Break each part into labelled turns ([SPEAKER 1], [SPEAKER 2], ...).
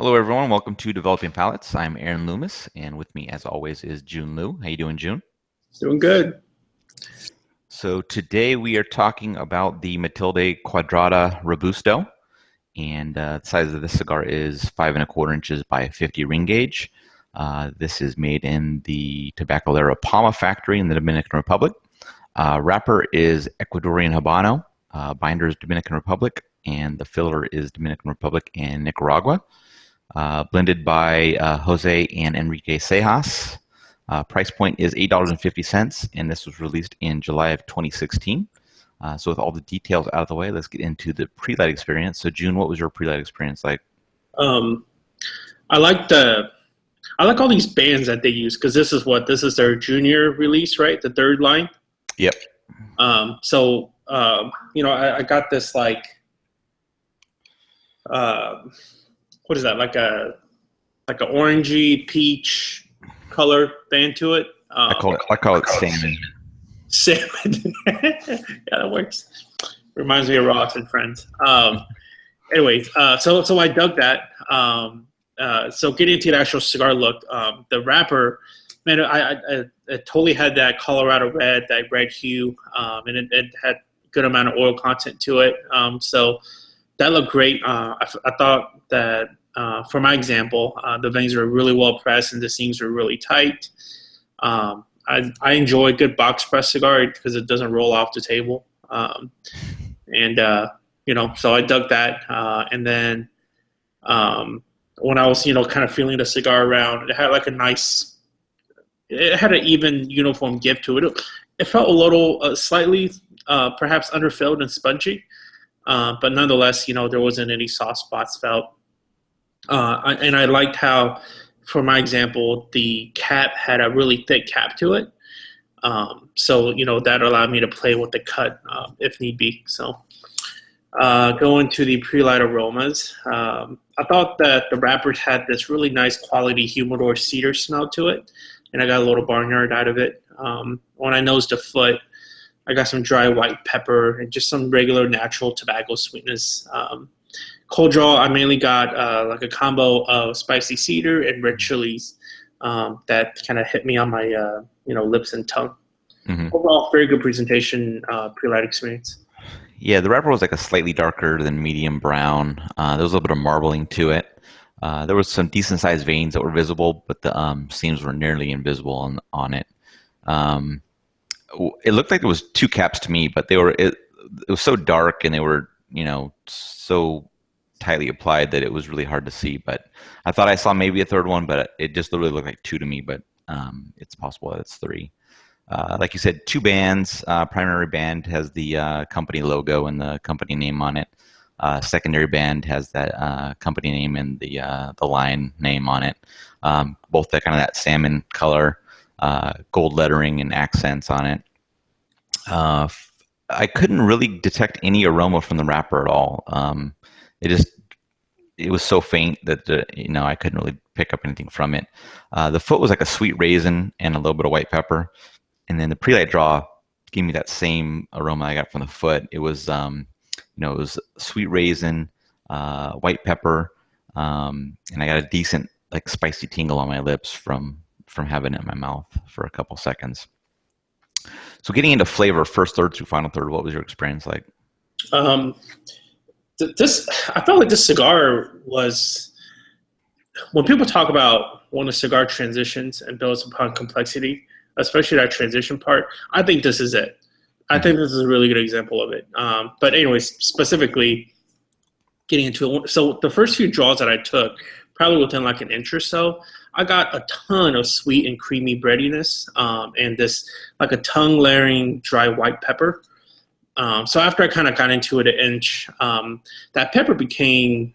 [SPEAKER 1] Hello, everyone. Welcome to Developing Palates. I'm Aaron Loomis, and with me, as always, is Jiunn Liu. How you doing, Jiunn?
[SPEAKER 2] Doing good.
[SPEAKER 1] So today we are talking about the Matilde Quadrata Robusto, and the size of this cigar is 5¼ inches by 50 ring gauge. This is made in the Tabacalera Palma factory in the Dominican Republic. Wrapper is Ecuadorian Habano, binder is Dominican Republic, and the filler is Dominican Republic and Nicaragua. Blended by Jose and Enrique Cejas. Price point is $8.50, and this was released in July of 2016. So with all the details out of the way, let's get into the pre-light experience. So Jiunn, what was your pre-light experience like?
[SPEAKER 2] Um, I like all these bands that they use because this is their junior release, right? The third line.
[SPEAKER 1] Yep.
[SPEAKER 2] I got this uh, what is that? Like a orangey peach color band to it.
[SPEAKER 1] I call it salmon.
[SPEAKER 2] Salmon. Yeah, that works. Reminds me of Ross and Friends. So I dug that. So getting into the actual cigar look, the wrapper, man, I totally had that Colorado red, that red hue, and it had a good amount of oil content to it. So that looked great. I thought that for my example, the veins were really well pressed and the seams were really tight. I enjoy a good box press cigar because it doesn't roll off the table. So I dug that. And then when I was, kind of feeling the cigar around, it had an even uniform give to it. It felt a little slightly, perhaps underfilled and spongy. But nonetheless, there wasn't any soft spots felt. And I liked how, for my example, the cap had a really thick cap to it. That allowed me to play with the cut if need be. So going to the pre-light aromas, I thought that the wrappers had this really nice quality humidor cedar smell to it, and I got a little barnyard out of it. When I nosed the foot, I got some dry white pepper and just some regular natural tobacco sweetness. Cold draw, I mainly got like a combo of spicy cedar and red chilies that kind of hit me on my lips and tongue.
[SPEAKER 1] Mm-hmm.
[SPEAKER 2] Overall, very good presentation, pre-light experience.
[SPEAKER 1] Yeah, the wrapper was like a slightly darker than medium brown. There was a little bit of marbling to it. There was some decent sized veins that were visible, but the seams were nearly invisible on it. It looked like there was two caps to me, but it was so dark and they were so tightly applied that it was really hard to see. But I thought I saw maybe a third one, but it just literally looked like two to me. But it's possible that it's three. Like you said, two bands. Primary band has the company logo and the company name on it. Secondary band has that company name and the line name on it. Both that salmon color, gold lettering and accents on it. I couldn't really detect any aroma from the wrapper at all. It was so faint that I couldn't really pick up anything from it. The foot was like a sweet raisin and a little bit of white pepper. And then the pre-light draw gave me that same aroma I got from the foot. It was, it was sweet raisin, white pepper, and I got a decent like spicy tingle on my lips from having it in my mouth for a couple seconds. So getting into flavor, first third through final third, what was your experience like?
[SPEAKER 2] Um, I felt like this cigar was, when people talk about when a cigar transitions and builds upon complexity, especially that transition part, I think this is it. I think this is a really good example of it. But anyways, specifically getting into it. So the first few draws that I took, probably within like an inch or so, I got a ton of sweet and creamy breadiness and this like a tongue layering dry white pepper. So after I kind of got into it an inch, that pepper became,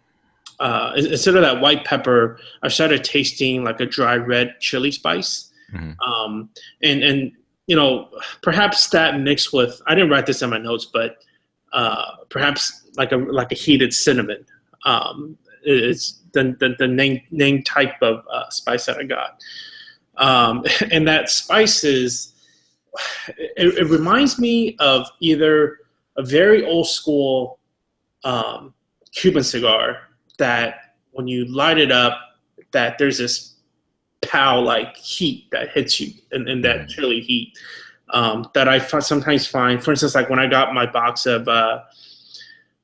[SPEAKER 2] instead of that white pepper, I started tasting like a dry red chili spice.
[SPEAKER 1] Mm-hmm.
[SPEAKER 2] Perhaps that mixed with, I didn't write this in my notes, but perhaps like a heated cinnamon is the name type of spice that I got. And that spice it reminds me of either a very old school Cuban cigar that when you light it up, that there's this pow like heat that hits you, and that chili heat that I sometimes find. For instance, like when I got my box of the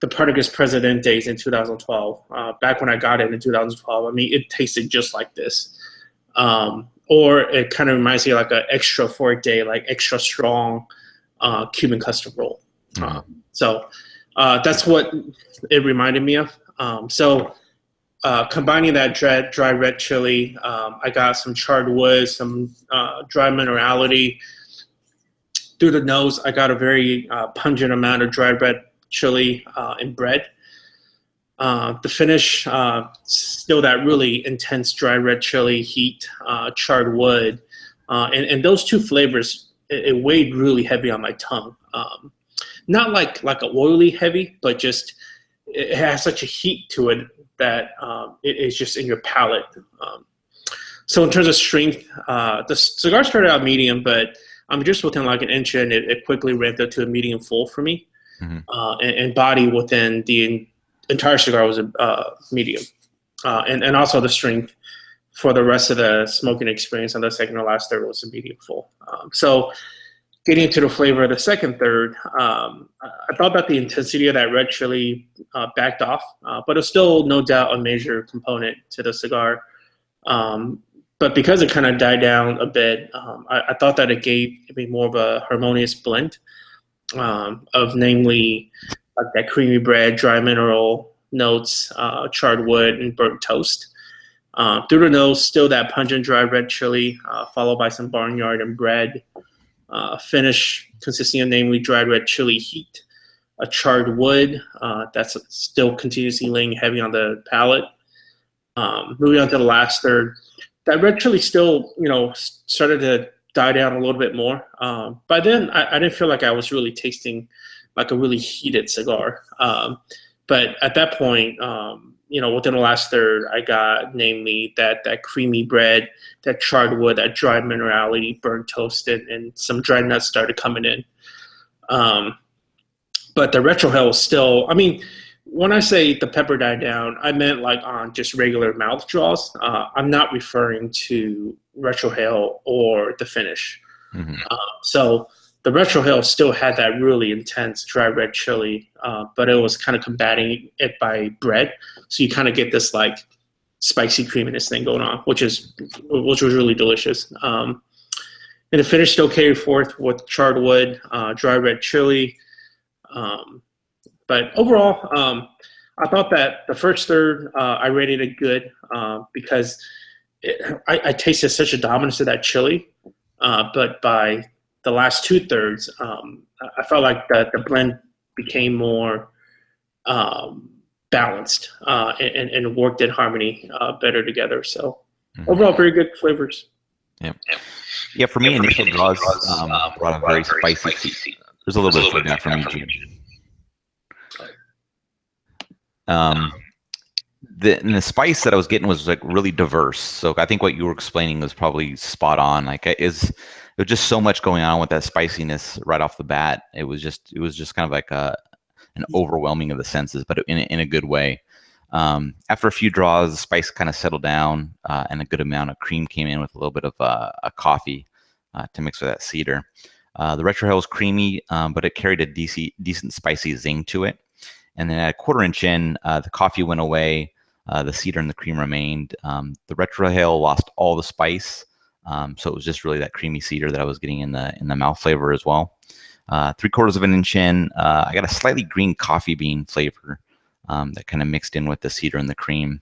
[SPEAKER 2] Partagas Presidentes in 2012, back when I got it in 2012, I mean, it tasted just like this. Or it kind of reminds me of like an extra forte, like extra strong Cuban custom roll. So that's what it reminded me of. Combining that dry red chili, I got some charred wood, some dry minerality. Through the nose, I got a very pungent amount of dry red chili and bread. The finish, still that really intense dry red chili heat, charred wood, and those two flavors, it weighed really heavy on my tongue. Not like a oily heavy, but just it has such a heat to it that it is just in your palate. So in terms of strength, the cigar started out medium, but I'm just within like an inch in, it quickly ramped up to a medium full for me. And body within the entire cigar was a medium. And also the strength for the rest of the smoking experience on the second to last third was a medium full. So getting into the flavor of the second third, I thought that the intensity of that red chili backed off, but it's still no doubt a major component to the cigar. But because it kind of died down a bit, I thought that it gave me more of a harmonious blend of namely like that creamy bread, dry mineral notes, charred wood, and burnt toast. Through the nose, still that pungent dry red chili, followed by some barnyard and bread. Finish consisting of namely dried red chili heat, a charred wood that's still continuously laying heavy on the palate. Moving on to the last third, that red chili still, started to die down a little bit more. By then, I didn't feel like I was really tasting like a really heated cigar. But at that point, within the last third, I got namely that creamy bread, that charred wood, that dry minerality, burnt toasted, and some dried nuts started coming in. But the retrohale was still, I mean, when I say the pepper died down, I meant like on just regular mouth draws. I'm not referring to retrohale or the finish. So the retrohale still had that really intense dry red chili, but it was kind of combating it by bread. So you kind of get this like spicy creaminess thing going on, which was really delicious. And the finish still carried forth with charred wood, dry red chili. But overall, I thought that the first third I rated it good because I tasted such a dominance of that chili. But by the last two thirds, I felt like the blend became more balanced and worked in harmony better together. So overall, very good flavors.
[SPEAKER 1] Yeah. For me, initial draws brought a very spicy seed. There's a little bit of that for me, Jiunn. The spice that I was getting was like really diverse. So I think what you were explaining was probably spot on. Like there was just so much going on with that spiciness right off the bat. It was just kind of like an overwhelming of the senses, but in a good way. After a few draws, the spice kind of settled down, and a good amount of cream came in with a little bit of a coffee to mix with that cedar. The retrohale was creamy, but it carried a decent spicy zing to it. And then at a quarter inch in, the coffee went away, the cedar and the cream remained. The retrohale lost all the spice, so it was just really that creamy cedar that I was getting in the mouth flavor as well. 3/4 of an inch in, I got a slightly green coffee bean flavor that kind of mixed in with the cedar and the cream.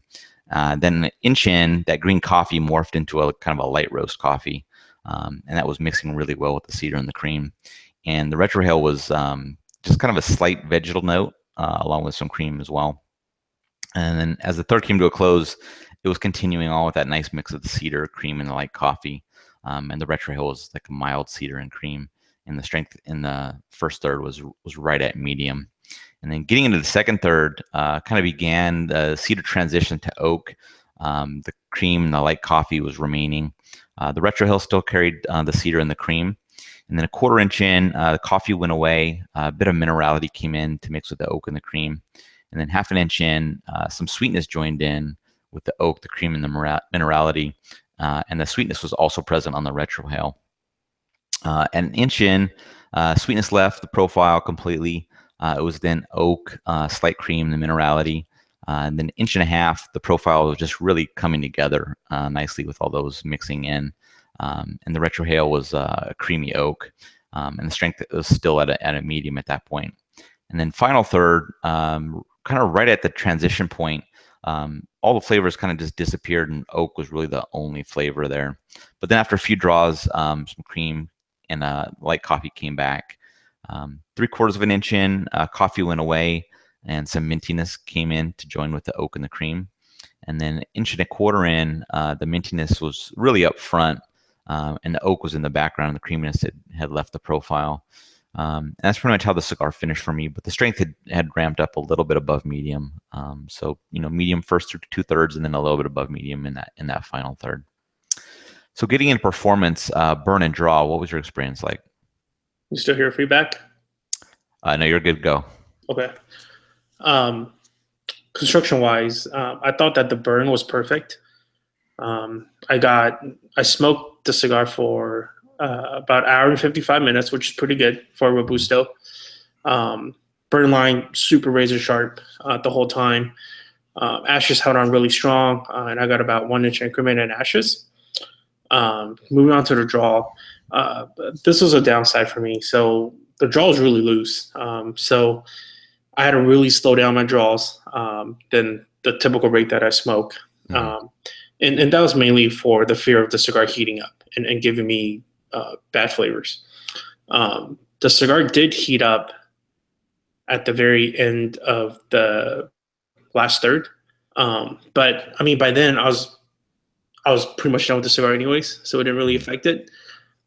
[SPEAKER 1] Then an inch in, that green coffee morphed into a kind of a light roast coffee, and that was mixing really well with the cedar and the cream. And the retrohale was just kind of a slight vegetal note, along with some cream as well. And then as the third came to a close, it was continuing on with that nice mix of the cedar, cream, and the light coffee. And the retrohale was like a mild cedar and cream. And the strength in the first third was right at medium. And then getting into the second third, kind of began the cedar transition to oak. The cream and the light coffee was remaining. The retrohale still carried the cedar and the cream. And then a quarter inch in, the coffee went away. A bit of minerality came in to mix with the oak and the cream. And then half an inch in, some sweetness joined in with the oak, the cream, and the minerality. And the sweetness was also present on the retrohale. An inch in, sweetness left the profile completely. It was then oak, slight cream, the minerality. And then inch and a half, the profile was just really coming together nicely with all those mixing in. And the retrohale was creamy oak. And the strength was still at a medium at that point. And then final third, kind of right at the transition point, all the flavors kind of just disappeared, and oak was really the only flavor there. But then after a few draws, some cream and light coffee came back. 3/4 of an inch in, coffee went away, and some mintiness came in to join with the oak and the cream. And then 1.25 inches in, the mintiness was really up front, and the oak was in the background, and the creaminess had left the profile. And that's pretty much how the cigar finished for me, but the strength had ramped up a little bit above medium. So, medium first through 2/3, and then a little bit above medium in that final third. So getting into performance, burn and draw, what was your experience like?
[SPEAKER 2] You still hear feedback?
[SPEAKER 1] No, you're good to go.
[SPEAKER 2] Okay. Construction-wise, I thought that the burn was perfect. I smoked the cigar for about an hour and 55 minutes, which is pretty good for a Robusto. Burn line, super razor sharp the whole time. Ashes held on really strong, and I got about 1 inch increment in ashes. Moving on to the draw, this was a downside for me. So the draw is really loose. So I had to really slow down my draws than the typical rate that I smoke.
[SPEAKER 1] Mm-hmm.
[SPEAKER 2] And that was mainly for the fear of the cigar heating up and giving me bad flavors. The cigar did heat up at the very end of the last third. But I mean, by then I was pretty much done with the cigar anyways, so it didn't really affect it.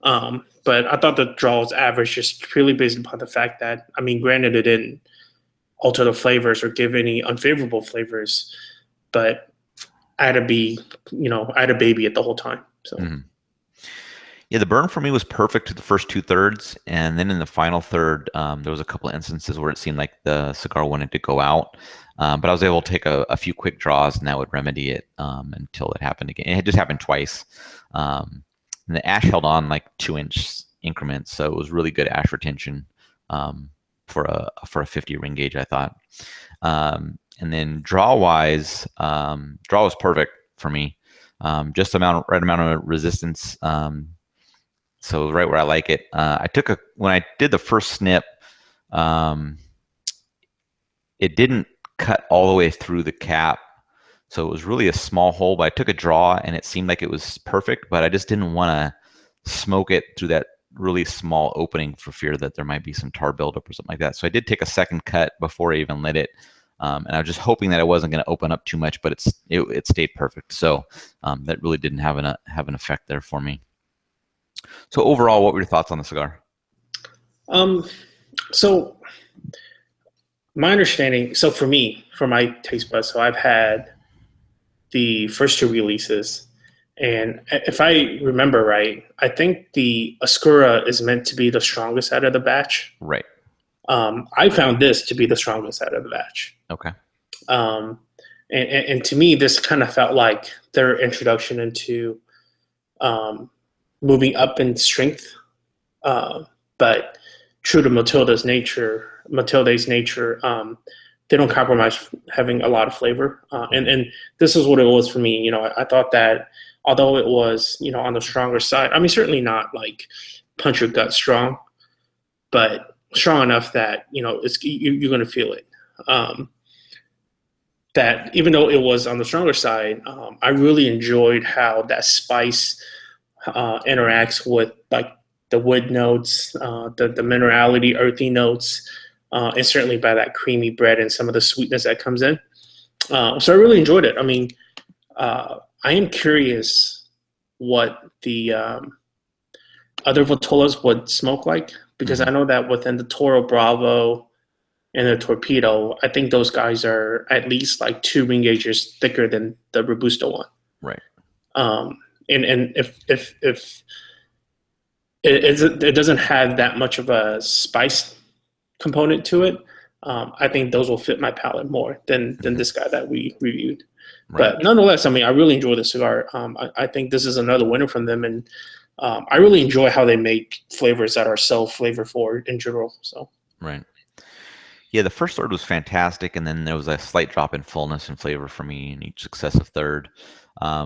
[SPEAKER 2] But I thought the draw was average just purely based upon the fact that, I mean, granted, it didn't alter the flavors or give any unfavorable flavors, but I had to be, I had a baby it the whole time. So.
[SPEAKER 1] Mm-hmm. Yeah, the burn for me was perfect to the first 2/3, and then in the final third, there was a couple of instances where it seemed like the cigar wanted to go out, but I was able to take a few quick draws, and that would remedy it until it happened again. It had just happened twice, and the ash held on like 2-inch increments, so it was really good ash retention for a 50 ring gauge, I thought. And then draw wise, draw was perfect for me, just right amount of resistance. So right where I like it. When I did the first snip, it didn't cut all the way through the cap. So it was really a small hole, but I took a draw and it seemed like it was perfect, but I just didn't want to smoke it through that really small opening for fear that there might be some tar buildup or something like that. So I did take a second cut before I even lit it. And I was just hoping that it wasn't going to open up too much, but it stayed perfect. So that really didn't have an effect there for me. So overall, what were your thoughts on the cigar?
[SPEAKER 2] So my understanding, so for me, for my taste buds, so I've had the first two releases, and if I remember right, I think the Oscura is meant to be the strongest out of the batch.
[SPEAKER 1] Right.
[SPEAKER 2] I found this to be the strongest out of the batch.
[SPEAKER 1] Okay.
[SPEAKER 2] And to me, this kind of felt like their introduction into moving up in strength, but true to Matilde's nature, they don't compromise having a lot of flavor. And this is what it was for me. I thought that although it was, on the stronger side, I mean, certainly not like punch your gut strong, but strong enough that, you're going to feel it. That even though it was on the stronger side, I really enjoyed how that spice interacts with like the wood notes, the minerality, earthy notes, and certainly by that creamy bread and some of the sweetness that comes in. So I really enjoyed it. I mean, I am curious what the other Vitolas would smoke like, because I know that within the Toro Bravo and the Torpedo, I think those guys are at least like 2 ring gauges thicker than the Robusto one.
[SPEAKER 1] Right.
[SPEAKER 2] And if it doesn't have that much of a spice component to it, I think those will fit my palate more than this guy that we reviewed.
[SPEAKER 1] Right.
[SPEAKER 2] But nonetheless, I mean, I really enjoy the cigar. I think this is another winner from them, and I really enjoy how they make flavors that are so flavorful in general. So
[SPEAKER 1] Right. Yeah, the first third was fantastic, and then there was a slight drop in fullness and flavor for me in each successive third.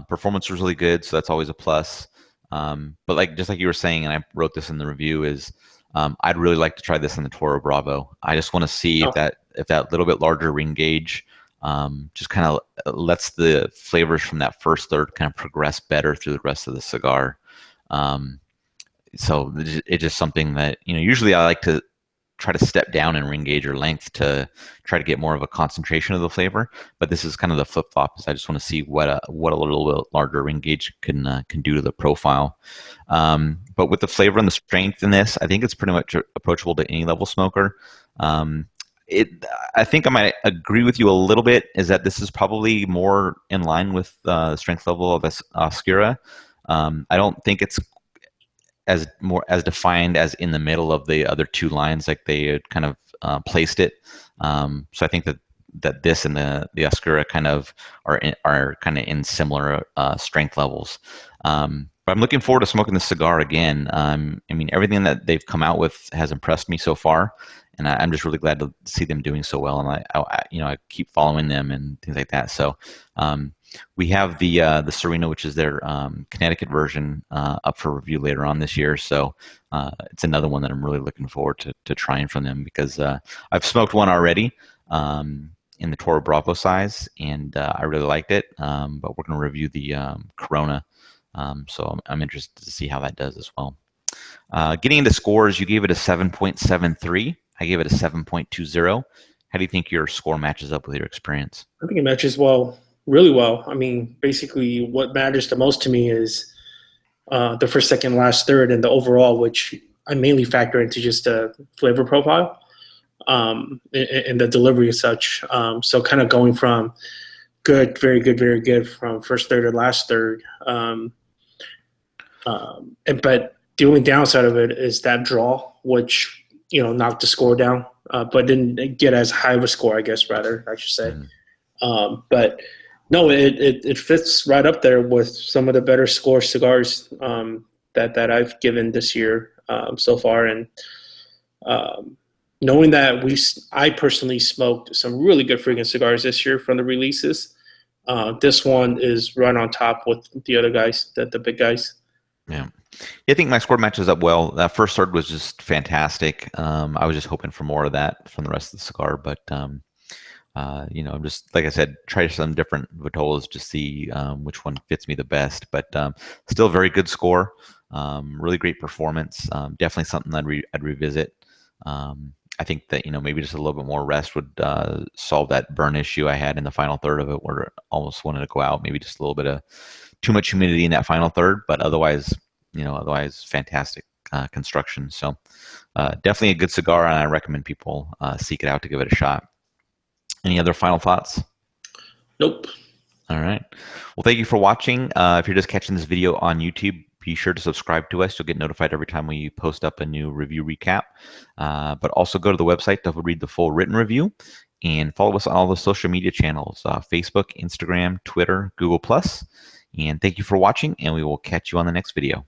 [SPEAKER 1] Performance was really good, so that's always a plus. But like just like you were saying, and I wrote this in the review, is I'd really like to try this in the Toro Bravo. I just want to see
[SPEAKER 2] oh,
[SPEAKER 1] if that little bit larger ring gauge just kind of lets the flavors from that first third kind of progress better through the rest of the cigar. Um, so it's just something that usually I like to try to step down in ring gauge or length to try to get more of a concentration of the flavor. But this is kind of the flip flop. Is I just want to see what a little bit larger ring gauge can do to the profile. But with the flavor and the strength in this, I think it's pretty much approachable to any level smoker. Um, I think I might agree with you a little bit. Is that this is probably more in line with the strength level of this Oscura. I don't think it's as defined as in the middle of the other two lines, like they had kind of placed it. So I think that this and the Oscura kind of are kind of in similar strength levels. But I'm looking forward to smoking the cigar again. I mean, everything that they've come out with has impressed me so far, and I'm just really glad to see them doing so well. And I keep following them and things like that. So we have the Serena, which is their Connecticut version, up for review later on this year. So it's another one that I'm really looking forward to trying from them, because I've smoked one already in the Toro Bravo size, and I really liked it. But we're going to review the Corona. So I'm interested to see how that does as well. Getting into scores, you gave it a 7.73. I gave it a 7.20. How do you think your score matches up with your experience?
[SPEAKER 2] I think it matches really well. I mean, basically, what matters the most to me is the first, second, last, third, and the overall, which I mainly factor into just the flavor profile and the delivery as such. So kind of going from good, very good, very good from first third to last third. But the only downside of it is that draw, which knocked the score down, but didn't get as high of a score, I guess, rather I should say. But no, it fits right up there with some of the better score cigars that I've given this year so far, and knowing that I personally smoked some really good freaking cigars this year from the releases. This one is right on top with the other guys, the big guys.
[SPEAKER 1] Yeah. I think my score matches up well. That first third was just fantastic. I was just hoping for more of that from the rest of the cigar, but I'm just, like I said, try some different Vitolas to see which one fits me the best. But still, very good score. Really great performance. Definitely something I'd revisit. I think that maybe just a little bit more rest would solve that burn issue I had in the final third of it, where it almost wanted to go out. Maybe just a little bit of too much humidity in that final third, but otherwise fantastic construction. So definitely a good cigar, and I recommend people seek it out to give it a shot. Any other final thoughts?
[SPEAKER 2] Nope.
[SPEAKER 1] All right. Well, thank you for watching. If you're just catching this video on YouTube, be sure to subscribe to us. You'll get notified every time we post up a new review recap. But also go to the website to read the full written review, and follow us on all the social media channels, Facebook, Instagram, Twitter, Google+. And thank you for watching, and we will catch you on the next video.